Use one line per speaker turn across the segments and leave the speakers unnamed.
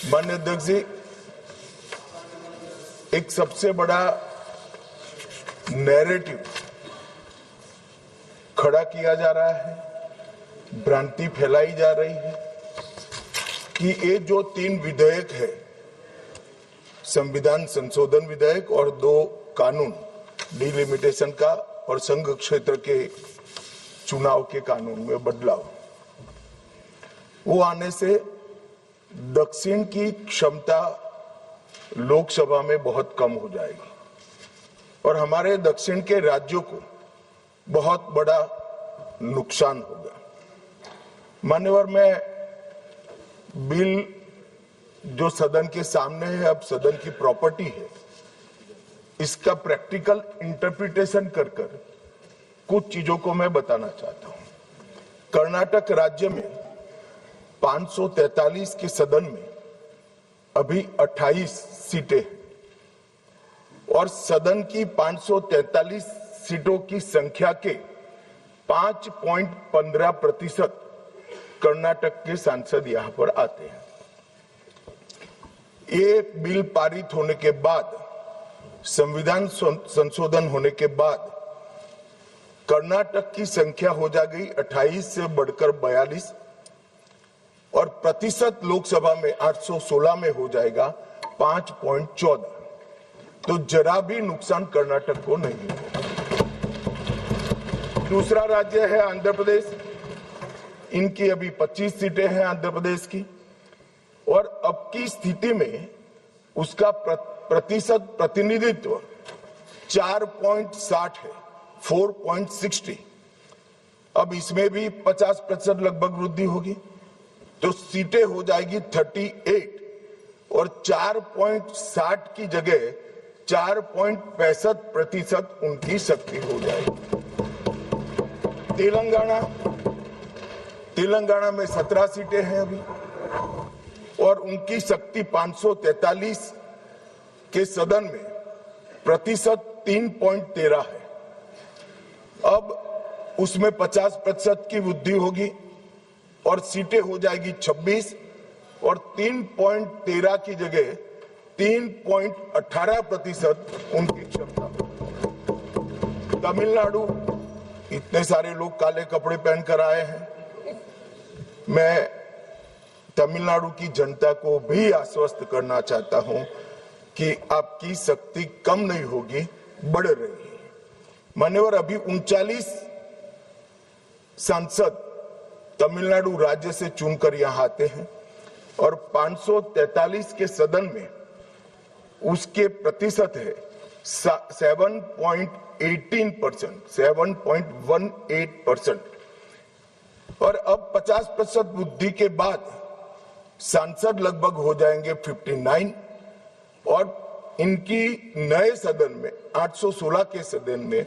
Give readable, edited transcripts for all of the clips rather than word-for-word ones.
माननीय अध्यक्ष जी, एक सबसे बड़ा नैरेटिव खड़ा किया जा रहा है, भ्रांति फैलाई जा रही है कि ये जो 3 विधेयक है, संविधान संशोधन विधेयक और 2 कानून, डिलिमिटेशन का और संघ क्षेत्र के चुनाव के कानून में बदलाव, वो आने से दक्षिण की क्षमता लोकसभा में बहुत कम हो जाएगी और हमारे दक्षिण के राज्यों को बहुत बड़ा नुकसान होगा। मान्यवर, मैं बिल जो सदन के सामने है, अब सदन की प्रॉपर्टी है, इसका प्रैक्टिकल इंटरप्रिटेशन कर कुछ चीजों को मैं बताना चाहता हूं। कर्नाटक राज्य में 543 के सदन में अभी 28 सीटें हैं और सदन की 543 सीटों की संख्या के 5.15% कर्नाटक के सांसद यहां पर आते हैं। ये बिल पारित होने के बाद, संविधान संशोधन होने के बाद कर्नाटक की संख्या हो जाएगी 28 से बढ़कर 42 और प्रतिशत लोकसभा में 816 में हो जाएगा 5.14। तो जरा भी नुकसान कर्नाटक को नहीं होगा। दूसरा राज्य है आंध्र प्रदेश, इनकी अभी 25 सीटें हैं आंध्र प्रदेश की और अब की स्थिति में उसका प्रतिशत प्रतिनिधित्व 4.60 है, 4.60। अब इसमें भी 50% लगभग वृद्धि होगी तो सीटें हो जाएगी 38 और 4.60 की जगह 4.65% उनकी शक्ति हो जाएगी। तेलंगाना में 17 सीटें हैं अभी और उनकी शक्ति 543 के सदन में प्रतिशत 3.13 है। अब उसमें 50% की वृद्धि होगी और सीटें हो जाएगी 26 और 3.13 की जगह 3.18% उनकी क्षमता। तमिलनाडु, इतने सारे लोग काले कपड़े पहनकर आए हैं, मैं तमिलनाडु की जनता को भी आश्वस्त करना चाहता हूं कि आपकी शक्ति कम नहीं होगी, बढ़ रही है। मान्यवर, अभी 39 सांसद तमिलनाडु राज्य से चुनकर यहां आते हैं और 543 के सदन में उसके प्रतिशत है 7.18% और अब 50% वृद्धि के बाद सांसद लगभग हो जाएंगे 59 और इनकी नए सदन में 816 के सदन में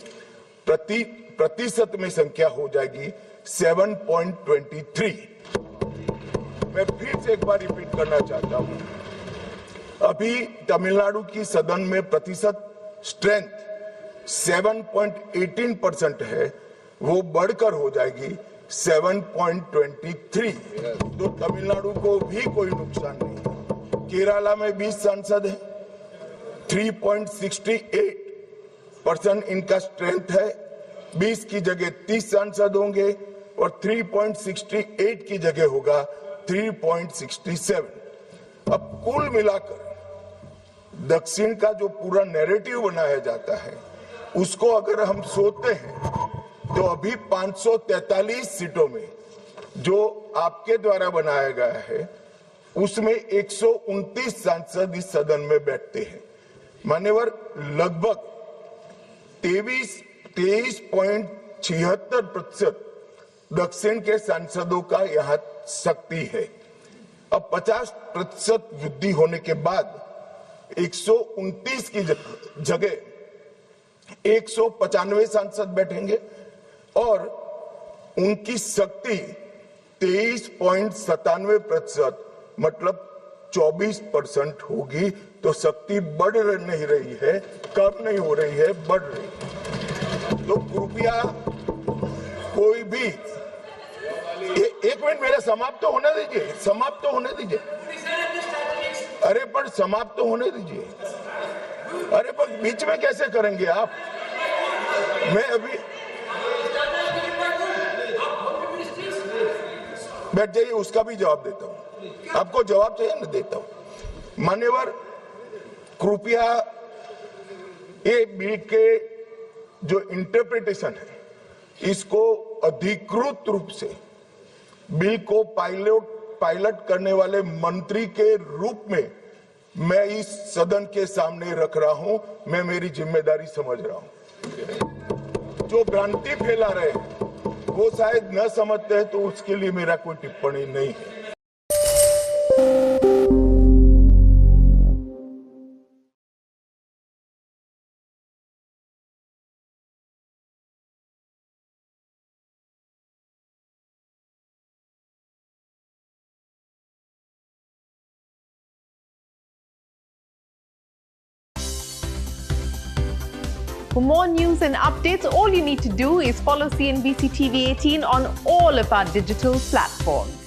प्रतिशत में संख्या हो जाएगी 7.23। मैं फिर से एक बार रिपीट करना चाहता हूं, अभी तमिलनाडु की सदन में प्रतिशत स्ट्रेंथ 7.18% है, वो बढ़कर हो जाएगी 7.23। तो तमिलनाडु को भी कोई नुकसान नहीं। केरला में 20 सांसद हैं, 3.68% इनका स्ट्रेंथ है, 20 की जगह 30 सांसद होंगे और 3.68 की जगह होगा 3.67। अब कुल मिलाकर दक्षिण का जो पूरा नैरेटिव बनाया जाता है, उसको अगर हम सोचते हैं तो अभी 543 सीटों में जो आपके द्वारा बनाया गया है, उसमें 129 सांसद इस सदन में बैठते हैं। मान्यवर, लगभग 23.76% दक्षिण के सांसदों का यहाँ शक्ति है। अब 50% वृद्धि होने के बाद 129 की जगह 195 सांसद बैठेंगे और उनकी शक्ति 23.97% मतलब 24% होगी। तो शक्ति बढ़ नहीं रही है, कम नहीं हो रही है, बढ़ रही है। तो कृपया कोई भी एक मिनट मेरा समाप्त तो होने दीजिए। अरे पर समाप्त तो होने दीजिए। अरे पर बीच में कैसे करेंगे आप? मैं अभी बैठ जाइए, उसका भी जवाब देता हूं। आपको जवाब चाहिए ना, देता हूं। मान्यवर, कृपया ये बिल के जो इंटरप्रिटेशन है, इसको अधिकृत रूप से बिल को पायलट करने वाले मंत्री के रूप में मैं इस सदन के सामने रख रहा हूं। मैं मेरी जिम्मेदारी समझ रहा हूं। जो भ्रांति फैला रहे हैं वो शायद न समझते हैं, तो उसके लिए मेरा कोई टिप्पणी नहीं है।
For more news and updates, all you need to do is follow CNBC TV 18 on all of our digital platforms.